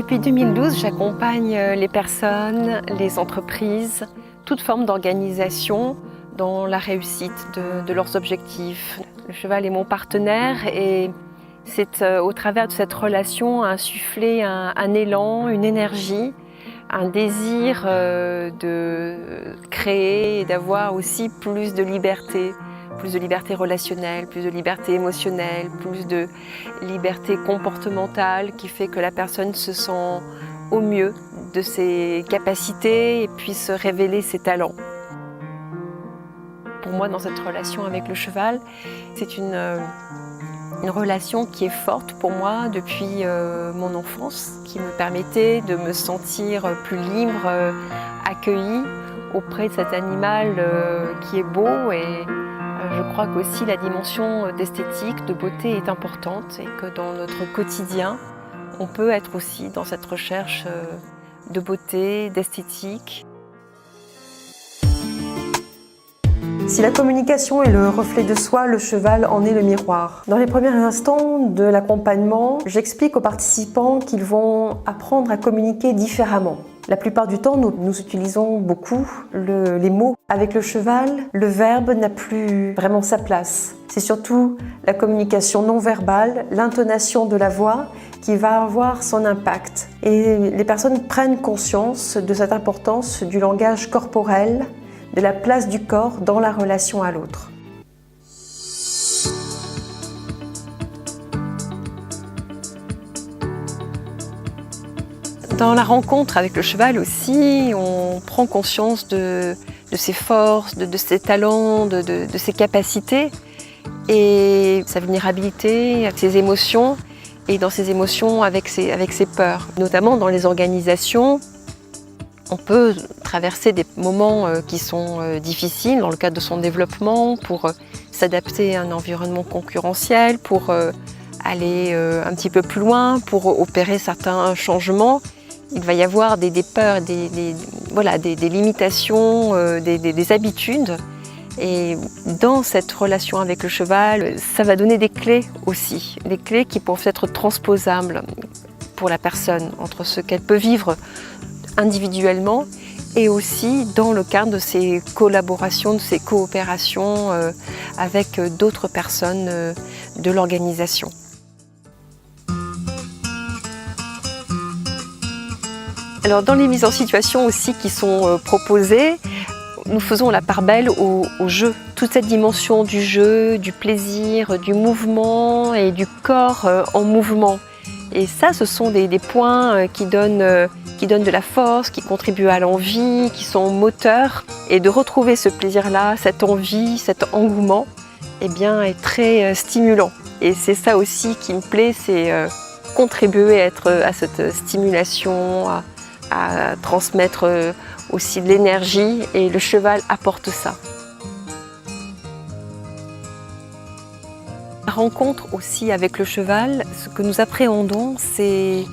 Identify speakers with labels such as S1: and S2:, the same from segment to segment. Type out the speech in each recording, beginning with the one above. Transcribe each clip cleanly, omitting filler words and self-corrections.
S1: Depuis 2012, j'accompagne les personnes, les entreprises, toute forme d'organisation dans la réussite de leurs objectifs. Le cheval est mon partenaire et c'est au travers de cette relation insuffler un élan, une énergie, un désir de créer et d'avoir aussi plus de liberté relationnelle, plus de liberté émotionnelle, plus de liberté comportementale qui fait que la personne se sent au mieux de ses capacités et puisse révéler ses talents. Pour moi, dans cette relation avec le cheval, c'est une relation qui est forte pour moi depuis mon enfance, qui me permettait de me sentir plus libre, accueillie auprès de cet animal qui est beau. Et je crois qu'aussi la dimension d'esthétique, de beauté est importante et que dans notre quotidien, on peut être aussi dans cette recherche de beauté, d'esthétique.
S2: Si la communication est le reflet de soi, le cheval en est le miroir. Dans les premiers instants de l'accompagnement, j'explique aux participants qu'ils vont apprendre à communiquer différemment. La plupart du temps, nous utilisons beaucoup les mots. Avec le cheval, le verbe n'a plus vraiment sa place. C'est surtout la communication non verbale, l'intonation de la voix qui va avoir son impact. Et les personnes prennent conscience de cette importance du langage corporel, de la place du corps dans la relation à l'autre.
S1: Dans la rencontre avec le cheval aussi, on prend conscience de ses forces, de ses talents, de ses capacités et sa vulnérabilité, avec ses émotions et dans ses émotions avec ses peurs. Notamment dans les organisations, on peut traverser des moments qui sont difficiles dans le cadre de son développement pour s'adapter à un environnement concurrentiel, pour aller un petit peu plus loin, pour opérer certains changements. Il va y avoir des peurs, des limitations, des habitudes. Et dans cette relation avec le cheval, ça va donner des clés aussi, des clés qui peuvent être transposables pour la personne entre ce qu'elle peut vivre individuellement et aussi dans le cadre de ses collaborations, de ses coopérations avec d'autres personnes de l'organisation. Alors dans les mises en situation aussi qui sont proposées, nous faisons la part belle au jeu. Toute cette dimension du jeu, du plaisir, du mouvement et du corps en mouvement. Et ça, ce sont des points qui donnent de la force, qui contribuent à l'envie, qui sont moteurs. Et de retrouver ce plaisir-là, cette envie, cet engouement, eh bien, est très stimulant. Et c'est ça aussi qui me plaît, c'est contribuer à cette stimulation, à transmettre aussi de l'énergie, et le cheval apporte ça. La rencontre aussi avec le cheval, ce que nous appréhendons, c'est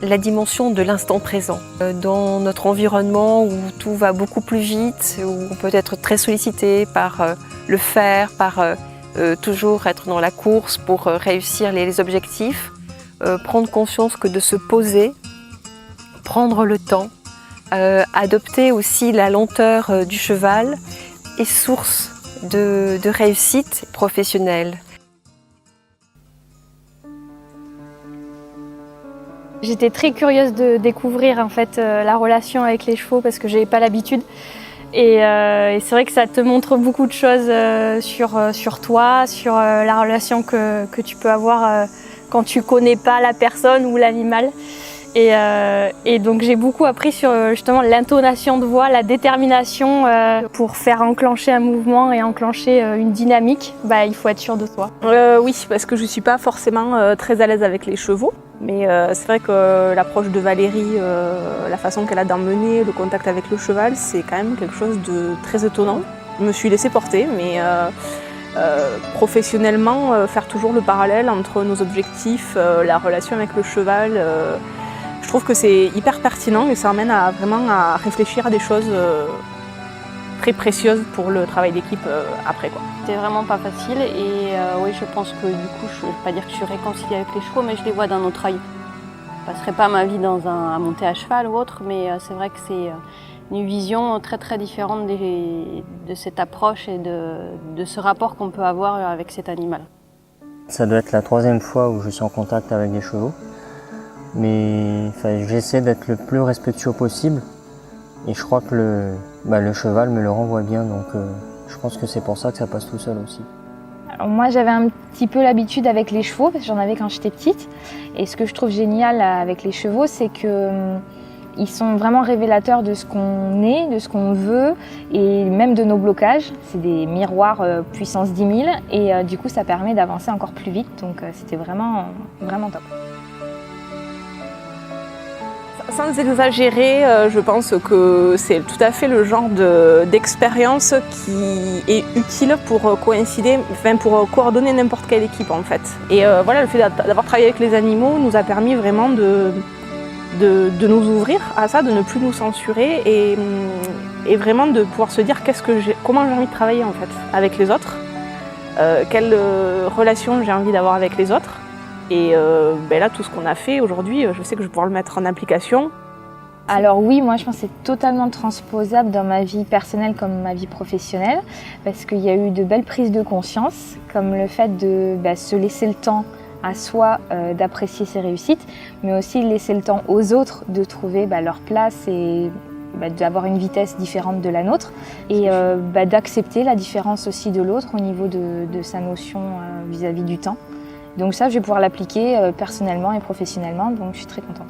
S1: la dimension de l'instant présent. Dans notre environnement où tout va beaucoup plus vite, où on peut être très sollicité par le faire, par toujours être dans la course pour réussir les objectifs, prendre conscience que de se poser, prendre le temps, adopter aussi la lenteur du cheval est source de réussite professionnelle.
S3: J'étais très curieuse de découvrir en fait la relation avec les chevaux parce que j'avais pas l'habitude. Et c'est vrai que ça te montre beaucoup de choses sur toi, sur la relation que tu peux avoir quand tu connais pas la personne ou l'animal. Et donc j'ai beaucoup appris sur justement l'intonation de voix, la détermination pour faire enclencher un mouvement et enclencher une dynamique. Il faut être sûr de soi.
S4: Oui, parce que je ne suis pas forcément très à l'aise avec les chevaux. Mais c'est vrai que l'approche de Valérie, la façon qu'elle a d'emmener, le contact avec le cheval, c'est quand même quelque chose de très étonnant. Je me suis laissée porter, mais professionnellement, faire toujours le parallèle entre nos objectifs, la relation avec le cheval, je trouve que c'est hyper pertinent et ça amène vraiment à réfléchir à des choses très précieuses pour le travail d'équipe après, quoi.
S5: C'était vraiment pas facile et oui, je pense que du coup, je ne vais pas dire que je suis réconciliée avec les chevaux, mais je les vois dans notre œil. Je ne passerai pas ma vie à monter à cheval ou autre, mais c'est vrai que c'est une vision très très différente de cette approche et de ce rapport qu'on peut avoir avec cet animal.
S6: Ça doit être la 3e fois où je suis en contact avec des chevaux, mais j'essaie d'être le plus respectueux possible et je crois que le cheval me le renvoie bien, donc je pense que c'est pour ça que ça passe tout seul aussi.
S3: Alors moi j'avais un petit peu l'habitude avec les chevaux parce que j'en avais quand j'étais petite, et ce que je trouve génial avec les chevaux, c'est que ils sont vraiment révélateurs de ce qu'on est, de ce qu'on veut et même de nos blocages. C'est des miroirs puissance 10 000 et du coup ça permet d'avancer encore plus vite, donc c'était vraiment top.
S4: Sans exagérer, je pense que c'est tout à fait le genre d'expérience qui est utile pour pour coordonner n'importe quelle équipe en fait. Et voilà, le fait d'avoir travaillé avec les animaux nous a permis vraiment de nous ouvrir à ça, de ne plus nous censurer et vraiment de pouvoir se dire comment j'ai envie de travailler en fait avec les autres, quelle relation j'ai envie d'avoir avec les autres. Et là, tout ce qu'on a fait aujourd'hui, je sais que je vais pouvoir le mettre en application.
S3: Alors oui, moi je pense que c'est totalement transposable dans ma vie personnelle comme ma vie professionnelle, parce qu'il y a eu de belles prises de conscience, comme le fait de se laisser le temps à soi d'apprécier ses réussites, mais aussi laisser le temps aux autres de trouver leur place et d'avoir une vitesse différente de la nôtre, et d'accepter la différence aussi de l'autre au niveau de sa notion vis-à-vis du temps. Donc ça, je vais pouvoir l'appliquer personnellement et professionnellement, donc je suis très contente.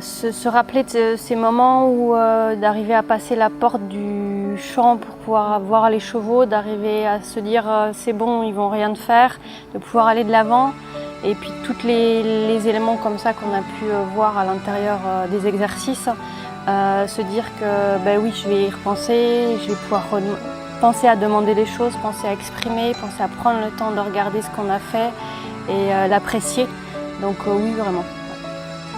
S5: Se rappeler de ces moments où d'arriver à passer la porte du champ pour pouvoir voir les chevaux, d'arriver à se dire c'est bon, ils vont rien te faire, de pouvoir aller de l'avant, et puis tous les éléments comme ça qu'on a pu voir à l'intérieur des exercices, se dire que oui, je vais y repenser, je vais pouvoir penser à demander les choses, penser à exprimer, penser à prendre le temps de regarder ce qu'on a fait et l'apprécier. Donc oui, vraiment,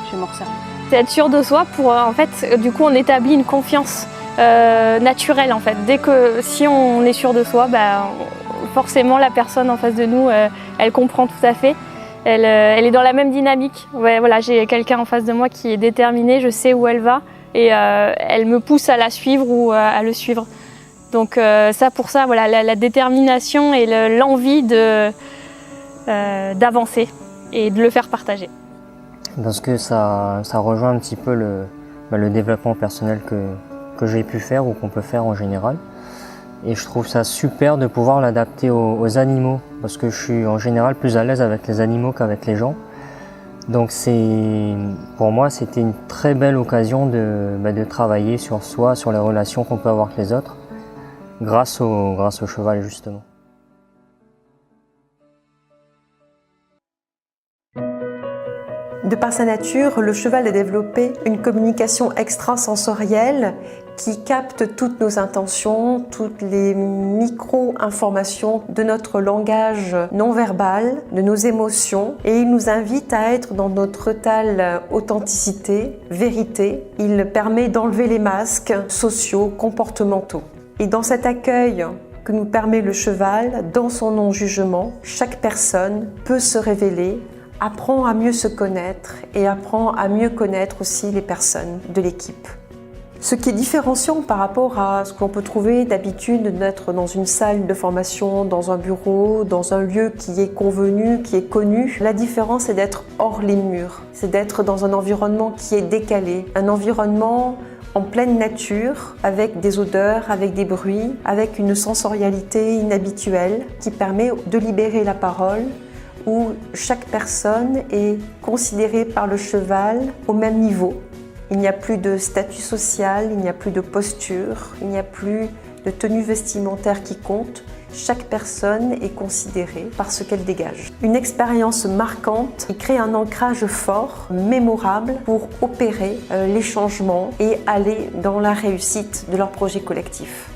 S5: je vais m'en resservir.
S3: C'est être sûr de soi pour, en fait, du coup, on établit une confiance naturelle, en fait. Si on est sûr de soi, forcément, la personne en face de nous, elle comprend tout à fait. Elle est dans la même dynamique. Ouais, voilà, j'ai quelqu'un en face de moi qui est déterminé, je sais où elle va, et elle me pousse à la suivre ou à le suivre. Donc pour ça, voilà, la détermination et l'envie d'avancer et de le faire partager.
S6: Parce que ça rejoint un petit peu le développement personnel que j'ai pu faire ou qu'on peut faire en général. Et je trouve ça super de pouvoir l'adapter aux animaux, parce que je suis en général plus à l'aise avec les animaux qu'avec les gens. Donc pour moi, c'était une très belle occasion de travailler sur soi, sur les relations qu'on peut avoir avec les autres, grâce au cheval justement.
S2: De par sa nature, le cheval a développé une communication extrasensorielle qui capte toutes nos intentions, toutes les micro-informations de notre langage non verbal, de nos émotions, et il nous invite à être dans notre totale authenticité, vérité. Il permet d'enlever les masques sociaux, comportementaux. Et dans cet accueil que nous permet le cheval, dans son non-jugement, chaque personne peut se révéler, apprend à mieux se connaître et apprend à mieux connaître aussi les personnes de l'équipe. Ce qui est différenciant par rapport à ce qu'on peut trouver d'habitude d'être dans une salle de formation, dans un bureau, dans un lieu qui est convenu, qui est connu. La différence, c'est d'être hors les murs, c'est d'être dans un environnement qui est décalé, un environnement en pleine nature, avec des odeurs, avec des bruits, avec une sensorialité inhabituelle qui permet de libérer la parole, où chaque personne est considérée par le cheval au même niveau. Il n'y a plus de statut social, il n'y a plus de posture, il n'y a plus de tenue vestimentaire qui compte. Chaque personne est considérée par ce qu'elle dégage. Une expérience marquante qui crée un ancrage fort, mémorable, pour opérer les changements et aller dans la réussite de leur projet collectif.